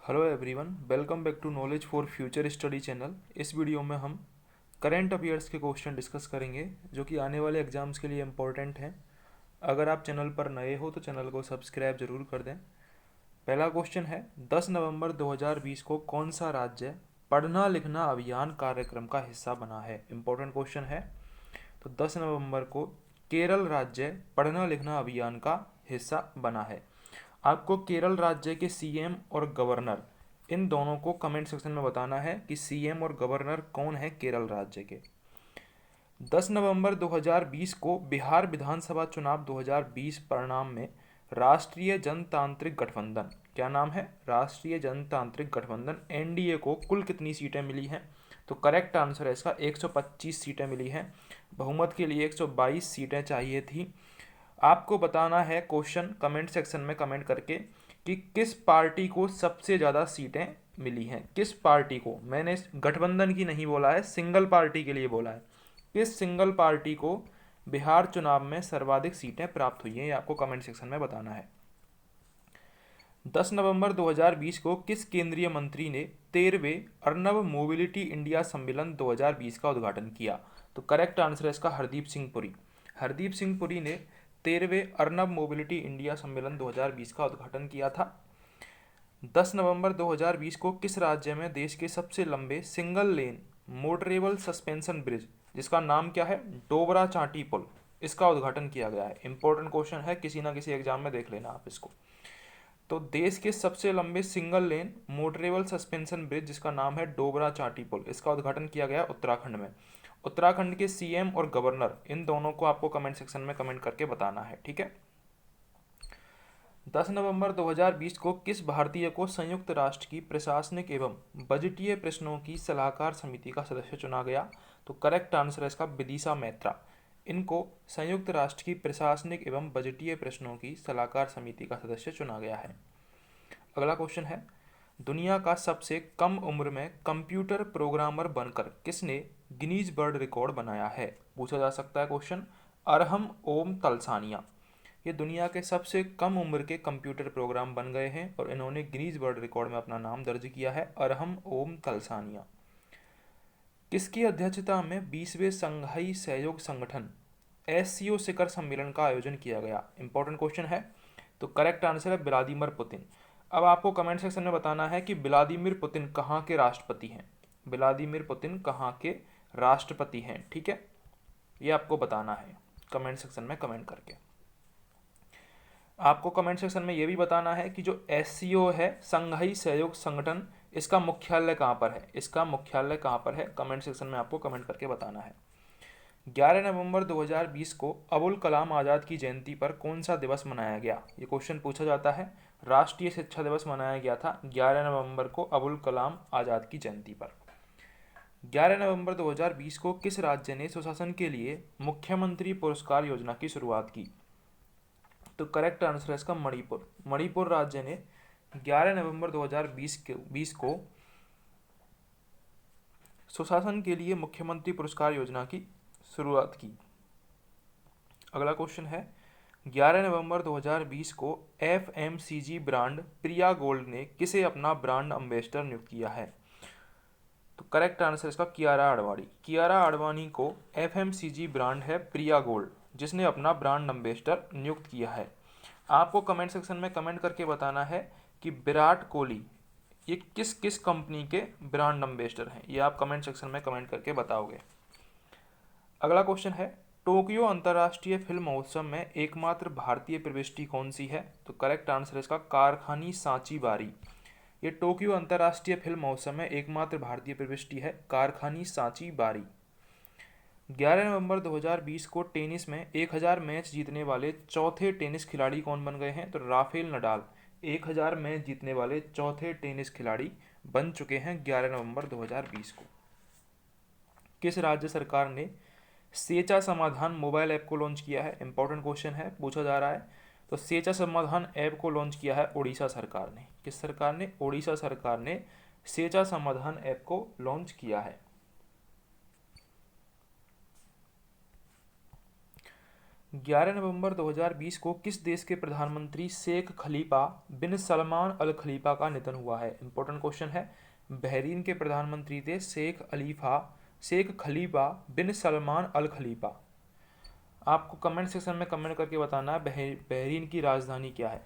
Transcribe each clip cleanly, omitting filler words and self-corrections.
Hello everyone, welcome back to knowledge for future study channel. इस video में हम current affairs के question discuss करेंगे जो कि आने वाले एग्जाम्स के लिए इम्पोर्टेंट हैं। अगर आप चैनल पर नए हो तो चैनल को सब्सक्राइब जरूर कर दें। पहला क्वेश्चन है, 10 नवंबर 2020 को कौन सा राज्य पढ़ना लिखना अभियान कार्यक्रम का हिस्सा बना है? इम्पोर्टेंट क्वेश्चन है। तो 10 नवंबर को केरल राज्य पढ़ना लिखना अभियान का हिस्सा बना है। आपको केरल राज्य के सीएम और गवर्नर इन दोनों को कमेंट सेक्शन में बताना है कि सीएम और गवर्नर कौन है केरल राज्य के। 10 नवंबर 2020 को बिहार विधानसभा चुनाव 2020 परिणाम में राष्ट्रीय जनतांत्रिक गठबंधन, क्या नाम है? राष्ट्रीय जनतांत्रिक गठबंधन एनडीए को कुल कितनी सीटें मिली हैं? तो करेक्ट आंसर है इसका 125 सीटें मिली हैं। बहुमत के लिए 122 सीटें चाहिए थी। आपको बताना है क्वेश्चन कमेंट सेक्शन में कमेंट करके कि किस पार्टी को सबसे ज़्यादा सीटें मिली हैं। किस पार्टी को, मैंने गठबंधन की नहीं बोला है, सिंगल पार्टी के लिए बोला है। किस सिंगल पार्टी को बिहार चुनाव में सर्वाधिक सीटें प्राप्त हुई हैं, ये आपको कमेंट सेक्शन में बताना है। 10 नवंबर 2020 को किस केंद्रीय मंत्री ने 13वें अर्नब मोबिलिटी इंडिया सम्मेलन 2020 का उद्घाटन किया? तो करेक्ट आंसर है इसका हरदीप सिंह पुरी। हरदीप सिंह पुरी ने 13वें अर्नब मोबिलिटी इंडिया सम्मेलन 2020 का उद्घाटन किया था। 10 नवंबर 2020 को किस राज्य में देश के सबसे लंबे single lane motorable suspension bridge, जिसका नाम क्या है? डोबरा चांटी पुल, इसका उद्घाटन किया गया है? इंपॉर्टेंट क्वेश्चन है, किसी ना किसी एग्जाम में देख लेना आप इसको। तो देश के सबसे लंबे single lane motorable suspension bridge जिसका नाम है डोबरा चांटी पुल, इसका उद्घाटन किया गया उत्तराखंड में। उत्तराखंड के सीएम और गवर्नर इन दोनों को आपको कमेंट सेक्शन में कमेंट करके बताना है, ठीक है। 10 नवंबर 2020 को किस भारतीय को संयुक्त राष्ट्र की प्रशासनिक एवं बजटीय प्रश्नों की सलाहकार समिति का सदस्य चुना गया? तो करेक्ट आंसर है इसका विदिशा मैत्रा। इनको संयुक्त राष्ट्र की प्रशासनिक एवं बजटीय प्रश्नों की सलाहकार समिति का सदस्य चुना गया है। अगला क्वेश्चन है, दुनिया का सबसे कम उम्र में कंप्यूटर प्रोग्रामर बनकर किसने गिनीज वर्ल्ड रिकॉर्ड बनाया है? पूछा जा सकता है क्वेश्चन। अरहम ओम तलसानिया, ये दुनिया के सबसे कम उम्र के कंप्यूटर प्रोग्राम बन गए हैं और इन्होंने गिनीज वर्ल्ड रिकॉर्ड में अपना नाम दर्ज किया है, अरहम ओम तलसानिया। किसकी अध्यक्षता में 20वें संघाई सहयोग संगठन एससीओ शिखर सम्मेलन का आयोजन किया गया? इंपॉर्टेंट क्वेश्चन है। तो करेक्ट आंसर है व्लादिमीर पुतिन। अब आपको कमेंट सेक्शन में बताना है कि व्लादिमीर पुतिन कहाँ के राष्ट्रपति हैं। व्लादिमीर पुतिन कहाँ के राष्ट्रपति हैं, ठीक है, ये आपको बताना है कमेंट सेक्शन में कमेंट करके। आपको कमेंट सेक्शन में ये भी बताना है कि जो एससीओ है, संघाई सहयोग संगठन, इसका मुख्यालय कहाँ पर है? इसका मुख्यालय कहाँ पर है? कमेंट सेक्शन में आपको कमेंट करके बताना है। 11 नवंबर 2020 को अबुल कलाम आज़ाद की जयंती पर कौन सा दिवस मनाया गया? ये क्वेश्चन पूछा जाता है। राष्ट्रीय शिक्षा दिवस मनाया गया था 11 नवंबर को अबुल कलाम आज़ाद की जयंती पर। 11 नवंबर 2020 को किस राज्य ने सुशासन के लिए मुख्यमंत्री पुरस्कार योजना की शुरुआत की? तो करेक्ट आंसर है इसका मणिपुर। मणिपुर राज्य ने 11 नवंबर 2020 को सुशासन के लिए मुख्यमंत्री पुरस्कार योजना की शुरुआत की। अगला क्वेश्चन है, 11 नवंबर 2020 को एफएमसीजी ब्रांड प्रिया गोल्ड ने किसे अपना ब्रांड एम्बेसडर नियुक्त किया है? तो करेक्ट आंसर इसका कियारा आडवाणी। कियारा आडवाणी को एफएमसीजी ब्रांड है प्रिया गोल्ड, जिसने अपना ब्रांड एम्बेसडर नियुक्त किया है। आपको कमेंट सेक्शन में कमेंट करके बताना है कि विराट कोहली ये किस किस कंपनी के ब्रांड एम्बेसडर हैं, ये आप कमेंट सेक्शन में कमेंट करके बताओगे। अगला क्वेश्चन है, टोक्यो अंतर्राष्ट्रीय फिल्म महोत्सव में एकमात्र भारतीय प्रविष्टि कौन सी है? तो करेक्ट आंसर है इसका कारखानी सांची बारी। ये टोक्यो अंतर्राष्ट्रीय फिल्म महोत्सव में एकमात्र भारतीय प्रविष्टि है, कारखानी सांची बारी। 11 नवंबर 2020 को टेनिस में 1000 मैच जीतने वाले चौथे टेनिस खिलाड़ी कौन बन गए हैं? तो राफेल नडाल 1000 मैच जीतने वाले चौथे टेनिस खिलाड़ी बन चुके हैं 11 नवंबर 2020 को। किस राज्य सरकार ने सेचा समाधान मोबाइल ऐप को लॉन्च किया है? इंपॉर्टेंट क्वेश्चन है, पूछा जा रहा है। तो सेचा समाधान ऐप को लॉन्च किया है ओडिशा सरकार ने। किस सरकार ने? ओडिशा सरकार ने सेचा समाधान ऐप को लॉन्च किया है। 11 नवंबर 2020 को किस देश के प्रधानमंत्री शेख खलीफा बिन सलमान अल खलीफा का निधन हुआ है? इंपॉर्टेंट क्वेश्चन है। बहरीन के प्रधानमंत्री थे शेख खलीफा बिन सलमान अल खलीफा। आपको कमेंट सेक्शन में कमेंट करके बताना है बहरीन की राजधानी क्या है।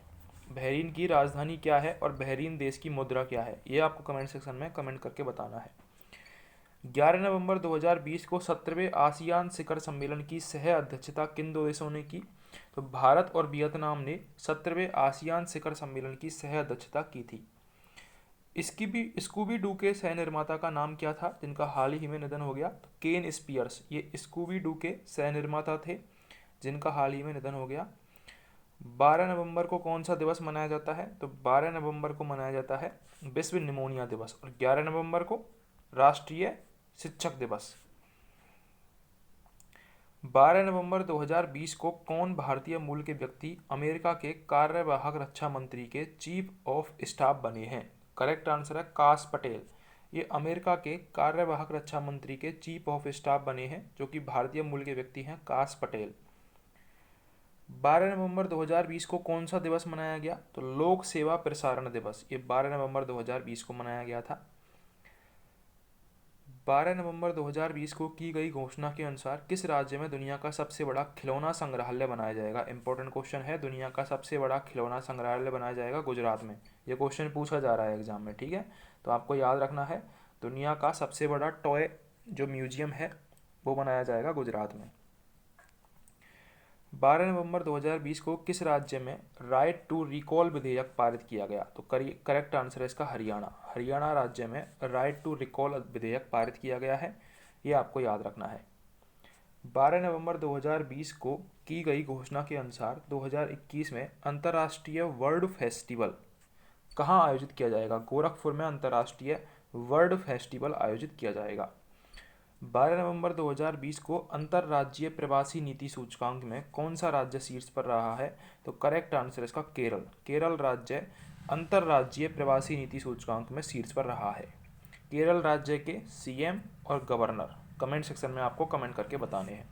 बहरीन की राजधानी क्या है और बहरीन देश की मुद्रा क्या है, ये आपको कमेंट सेक्शन में कमेंट करके बताना है। 11 नवंबर 2020 को 17वें आसियान शिखर सम्मेलन की सह अध्यक्षता किन दो देशों ने की? तो भारत और वियतनाम ने 17वें आसियान शिखर सम्मेलन की सह अध्यक्षता की थी। स्कूबी डू के सह निर्माता का नाम क्या था जिनका हाल ही में निधन हो गया? तो केन स्पियर्स, ये स्कूबी डू के सह निर्माता थे जिनका हाल ही में निधन हो गया। 12 नवंबर को कौन सा दिवस मनाया जाता है? तो 12 नवंबर को मनाया जाता है विश्व निमोनिया दिवस, और 11 नवंबर को राष्ट्रीय शिक्षक दिवस। 12 नवंबर 2020 को कौन भारतीय मूल के व्यक्ति अमेरिका के कार्यवाहक रक्षा मंत्री के चीफ ऑफ स्टाफ बने हैं? करेक्ट आंसर है काश पटेल। ये अमेरिका के कार्यवाहक रक्षा मंत्री के चीफ ऑफ स्टाफ बने हैं, जो कि भारतीय मूल के व्यक्ति हैं काश पटेल। 12 नवंबर 2020 को कौन सा दिवस मनाया गया? तो लोक सेवा प्रसारण दिवस, ये 12 नवंबर 2020 को मनाया गया था। 12 नवंबर 2020 को की गई घोषणा के अनुसार किस राज्य में दुनिया का सबसे बड़ा खिलौना संग्रहालय बनाया जाएगा? इंपॉर्टेंट क्वेश्चन है। दुनिया का सबसे बड़ा खिलौना संग्रहालय बनाया जाएगा गुजरात में। ये क्वेश्चन पूछा जा रहा है एग्जाम में, ठीक है, तो आपको याद रखना है दुनिया का सबसे बड़ा टॉय जो म्यूजियम है वो बनाया जाएगा गुजरात में। 12 नवंबर 2020 को किस राज्य में राइट टू रिकॉल विधेयक पारित किया गया? तो करेक्ट आंसर है इसका हरियाणा। हरियाणा राज्य में राइट टू रिकॉल विधेयक पारित किया गया है, ये आपको याद रखना है। 12 नवंबर 2020 को की गई घोषणा के अनुसार 2021 में अंतर्राष्ट्रीय वर्ल्ड फेस्टिवल कहाँ आयोजित किया जाएगा? गोरखपुर में अंतर्राष्ट्रीय वर्ल्ड फेस्टिवल आयोजित किया जाएगा। 12 नवंबर 2020 को अंतर्राज्यीय प्रवासी नीति सूचकांक में कौन सा राज्य शीर्ष पर रहा है? तो करेक्ट आंसर इसका केरल। केरल राज्य अंतर्राज्यीय प्रवासी नीति सूचकांक में शीर्ष पर रहा है। केरल राज्य के सीएम और गवर्नर कमेंट सेक्शन में आपको कमेंट करके बताने हैं।